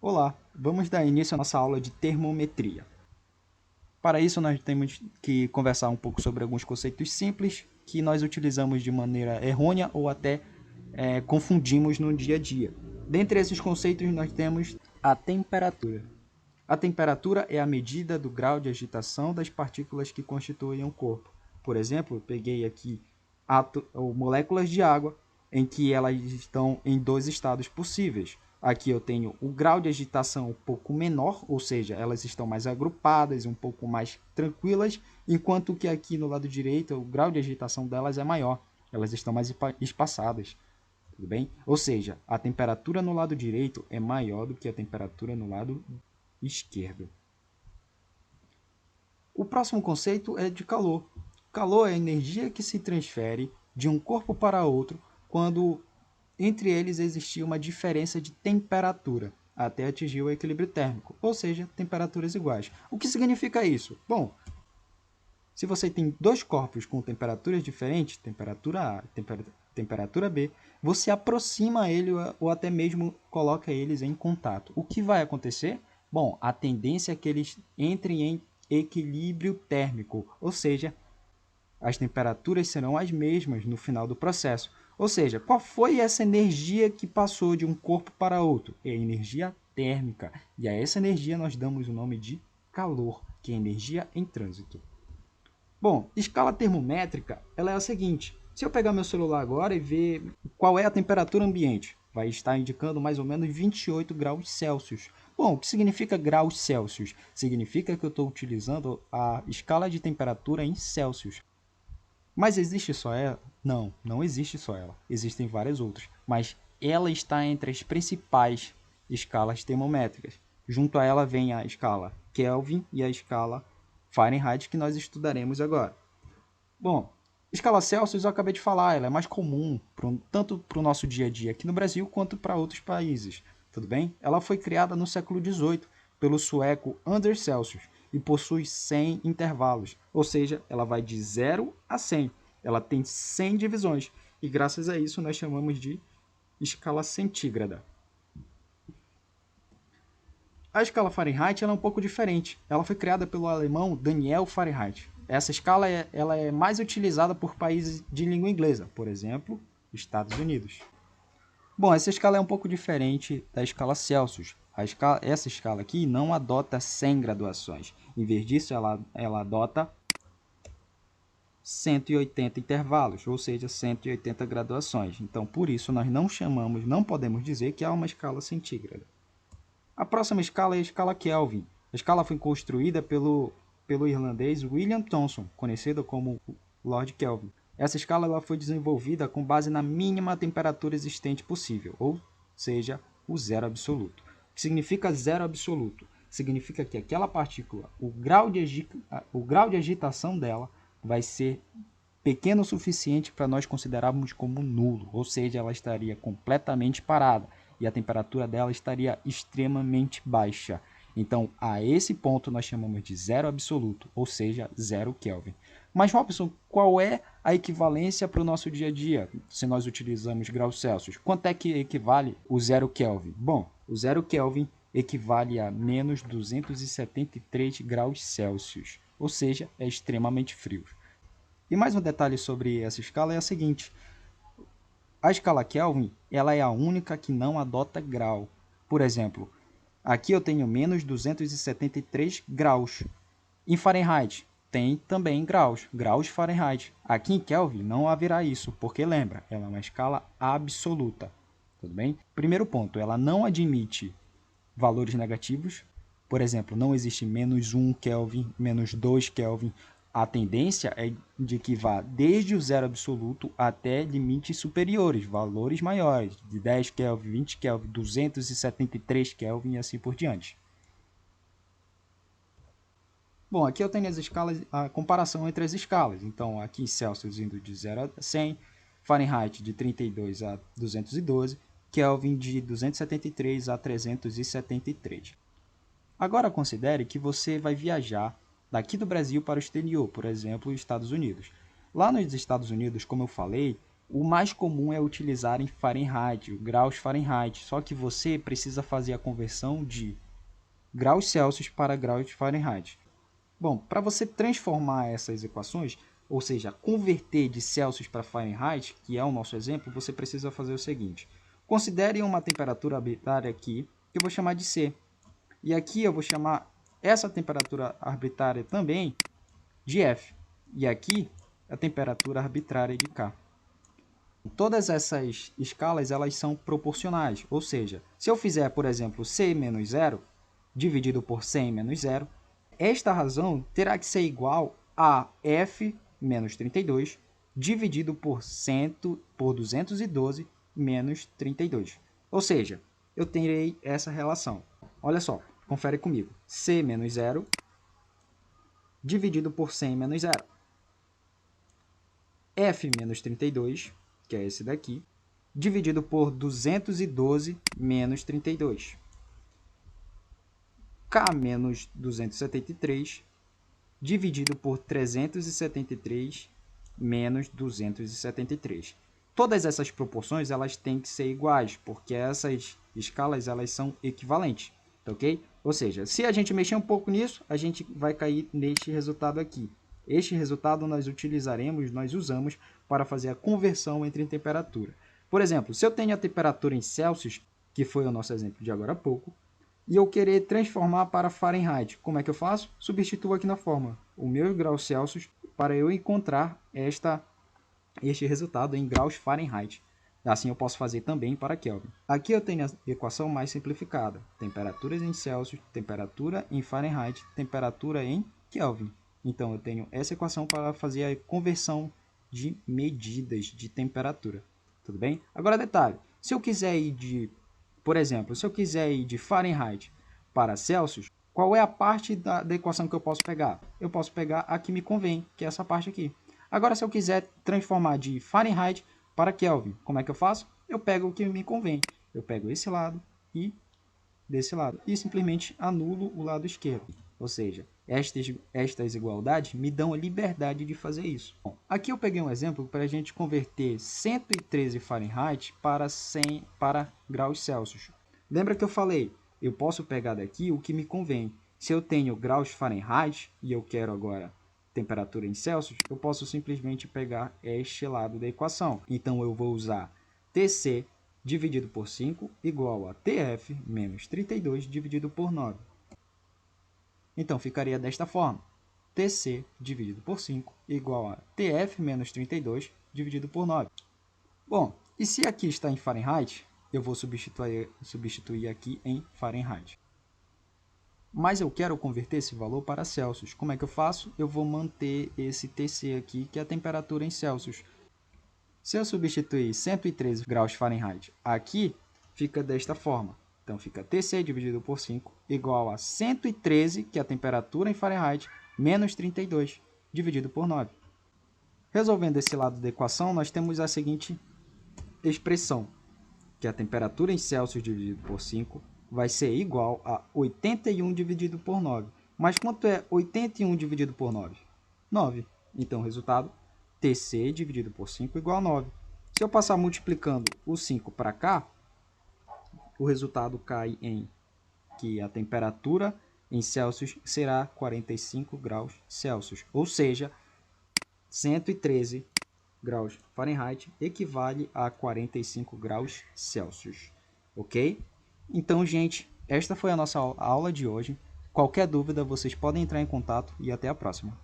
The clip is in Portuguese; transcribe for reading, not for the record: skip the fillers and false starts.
Olá, vamos dar início à nossa aula de termometria. Para isso, nós temos que conversar um pouco sobre alguns conceitos simples que nós utilizamos de maneira errônea ou até confundimos no dia a dia. Dentre esses conceitos, nós temos a temperatura. A temperatura é a medida do grau de agitação das partículas que constituem o corpo. Por exemplo, eu peguei aqui moléculas de água em que elas estão em dois estados possíveis. Aqui eu tenho o grau de agitação um pouco menor, ou seja, elas estão mais agrupadas, um pouco mais tranquilas, enquanto que aqui no lado direito o grau de agitação delas é maior, elas estão mais espaçadas. Tudo bem? Ou seja, a temperatura no lado direito é maior do que a temperatura no lado esquerdo. O próximo conceito é de calor. Calor é a energia que se transfere de um corpo para outro quando entre eles existia uma diferença de temperatura até atingir o equilíbrio térmico, ou seja, temperaturas iguais. O que significa isso? Bom, se você tem dois corpos com temperaturas diferentes, temperatura A e temperatura B, você aproxima ele ou até mesmo coloca eles em contato. O que vai acontecer? Bom, a tendência é que eles entrem em equilíbrio térmico, ou seja, as temperaturas serão as mesmas no final do processo. Ou seja, qual foi essa energia que passou de um corpo para outro? É a energia térmica. E a essa energia nós damos o nome de calor, que é energia em trânsito. Bom, escala termométrica ela é a seguinte. Se eu pegar meu celular agora e ver qual é a temperatura ambiente, vai estar indicando mais ou menos 28 graus Celsius. Bom, o que significa graus Celsius? Significa que eu estou utilizando a escala de temperatura em Celsius. Mas existe só ela? Não, não existe só ela. Existem várias outras. Mas ela está entre as principais escalas termométricas. Junto a ela vem a escala Kelvin e a escala Fahrenheit, que nós estudaremos agora. Bom, escala Celsius eu acabei de falar, ela é mais comum tanto para o nosso dia a dia aqui no Brasil quanto para outros países. Tudo bem? Ela foi criada no século XVIII pelo sueco Anders Celsius e possui 100 intervalos, ou seja, ela vai de 0 a 100. Ela tem 100 divisões e graças a isso nós chamamos de escala centígrada. A escala Fahrenheit ela é um pouco diferente. Ela foi criada pelo alemão Daniel Fahrenheit. Essa escala ela é mais utilizada por países de língua inglesa, por exemplo, Estados Unidos. Bom, essa escala é um pouco diferente da escala Celsius. Essa escala aqui não adota 100 graduações. Em vez disso, ela adota 180 intervalos, ou seja, 180 graduações. Então, por isso, nós não podemos dizer que há uma escala centígrada. A próxima escala é a escala Kelvin. A escala foi construída pelo irlandês William Thomson, conhecido como Lord Kelvin. Essa escala ela foi desenvolvida com base na mínima temperatura existente possível, ou seja, o zero absoluto. O que significa zero absoluto? Significa que aquela partícula, o grau de agitação dela vai ser pequeno o suficiente para nós considerarmos como nulo, ou seja, ela estaria completamente parada e a temperatura dela estaria extremamente baixa. Então, a esse ponto nós chamamos de zero absoluto, ou seja, 0 Kelvin. Mas, Robson, qual é a equivalência para o nosso dia a dia, se nós utilizamos graus Celsius? Quanto é que equivale o 0 Kelvin? Bom, o 0 Kelvin equivale a menos 273 graus Celsius, ou seja, é extremamente frio. E mais um detalhe sobre essa escala é a seguinte: a escala Kelvin ela é a única que não adota grau. Por exemplo, aqui eu tenho menos 273 graus. Em Fahrenheit tem também graus, graus Fahrenheit. Aqui em Kelvin não haverá isso, porque lembra, ela é uma escala absoluta. Tudo bem? Primeiro ponto, ela não admite valores negativos. Por exemplo, não existe menos 1 Kelvin, menos 2 Kelvin. A tendência é de que vá desde o zero absoluto até limites superiores, valores maiores, de 10 Kelvin, 20 Kelvin, 273 Kelvin e assim por diante. Bom, aqui eu tenho as escalas, a comparação entre as escalas. Então, aqui Celsius indo de 0 a 100, Fahrenheit de 32 a 212, Kelvin de 273 a 373. Agora considere que você vai viajar daqui do Brasil para o exterior, por exemplo, Estados Unidos. Lá nos Estados Unidos, como eu falei, O mais comum é utilizar em Fahrenheit, graus Fahrenheit, só que você precisa fazer a conversão de graus Celsius para graus Fahrenheit. Bom, para você transformar essas equações, ou seja, converter de Celsius para Fahrenheit, que é o nosso exemplo, você precisa fazer o seguinte. Considere uma temperatura arbitrária aqui, que eu vou chamar de C. E aqui eu vou chamar essa temperatura arbitrária também de F. E aqui a temperatura arbitrária de K. Todas essas escalas elas são proporcionais, ou seja, se eu fizer, por exemplo, C menos 0 dividido por 100 menos 0, esta razão terá que ser igual a F menos 32 dividido por 212 menos 32. Ou seja, eu terei essa relação. Olha só, confere comigo. C menos 0 dividido por 100 menos 0. F menos 32, que é esse daqui, dividido por 212 menos 32. K menos 273, dividido por 373 menos 273. Todas essas proporções elas têm que ser iguais, porque essas escalas elas são equivalentes, ok? Ou seja, se a gente mexer um pouco nisso, a gente vai cair neste resultado aqui. Este resultado nós usamos para fazer a conversão entre temperatura. Por exemplo, se eu tenho a temperatura em Celsius, que foi o nosso exemplo de agora há pouco, e eu querer transformar para Fahrenheit, como é que eu faço? Substituo aqui na fórmula o meu grau Celsius para eu encontrar este resultado em graus Fahrenheit. Assim eu posso fazer também para Kelvin. Aqui eu tenho a equação mais simplificada. Temperaturas em Celsius, temperatura em Fahrenheit, temperatura em Kelvin. Então eu tenho essa equação para fazer a conversão de medidas de temperatura. Tudo bem? Agora detalhe, se eu quiser ir por exemplo, se eu quiser ir de Fahrenheit para Celsius, qual é a parte da equação que eu posso pegar? Eu posso pegar a que me convém, que é essa parte aqui. Agora, se eu quiser transformar de Fahrenheit para Kelvin, como é que eu faço? Eu pego o que me convém. Eu pego esse lado e desse lado. E simplesmente anulo o lado esquerdo. Ou seja, estas igualdades me dão a liberdade de fazer isso. Bom, aqui eu peguei um exemplo para a gente converter 113 Fahrenheit para graus Celsius. Lembra que eu falei, eu posso pegar daqui o que me convém. Se eu tenho graus Fahrenheit e eu quero agora temperatura em Celsius, eu posso simplesmente pegar este lado da equação. Então eu vou usar TC dividido por 5 igual a TF menos 32 dividido por 9. Então, ficaria desta forma. TC dividido por 5 igual a TF menos 32 dividido por 9. Bom, e se aqui está em Fahrenheit, eu vou substituir aqui em Fahrenheit. Mas eu quero converter esse valor para Celsius. Como é que eu faço? Eu vou manter esse TC aqui, que é a temperatura em Celsius. Se eu substituir 113 graus Fahrenheit aqui, fica desta forma. Então, fica TC dividido por 5 igual a 113, que é a temperatura em Fahrenheit, menos 32, dividido por 9. Resolvendo esse lado da equação, nós temos a seguinte expressão, que a temperatura em Celsius dividido por 5 vai ser igual a 81 dividido por 9. Mas quanto é 81 dividido por 9? 9. Então, o resultado, TC dividido por 5 igual a 9. Se eu passar multiplicando o 5 para cá, o resultado cai em que a temperatura em Celsius será 45 graus Celsius. Ou seja, 113 graus Fahrenheit equivale a 45 graus Celsius. Ok? Então, gente, esta foi a nossa aula de hoje. Qualquer dúvida, vocês podem entrar em contato e até a próxima.